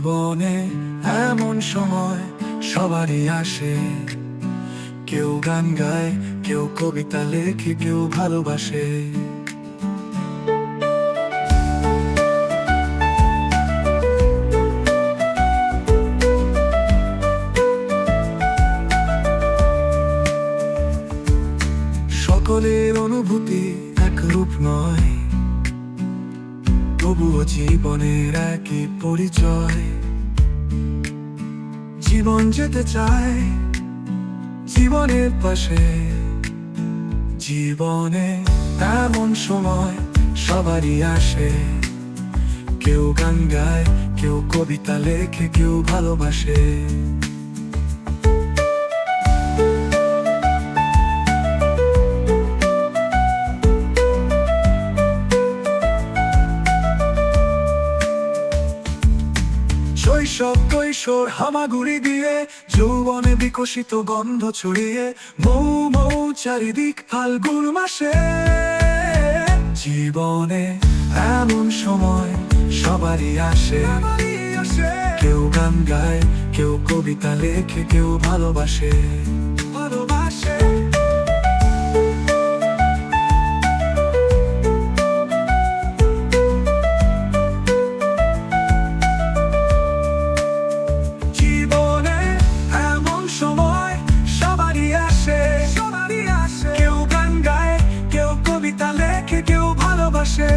জীবনে এমন সময় সবারই আসে, কেউ গান গায়, কেউ কবিতা লেখে, কেউ ভালোবাসে। সকলের অনুভূতি একরূপ নয়, তবুও জীবনের একই পরিচয়। জীবন যেতে চায় জীবনের পাশে, জীবনে এমন সময় সবারই আসে, কেউ গান গায়, কেউ কবিতা লেখে, কেউ ভালোবাসে। শৈশব কৈশোর হামাগুড়ি দিয়ে, যৌবনে বিকশিত গন্ধ ছড়িয়ে, মৌ মৌ চারিদিক ফাল্গুন মাসে। জীবনে এমন সময় সবারই আসে, কেউ গান গায়, কেউ কবিতা লেখে, কেউ ভালোবাসে। কেউ গান গায়, কেউ কবিতা লেখে, কেউ ভালোবাসে।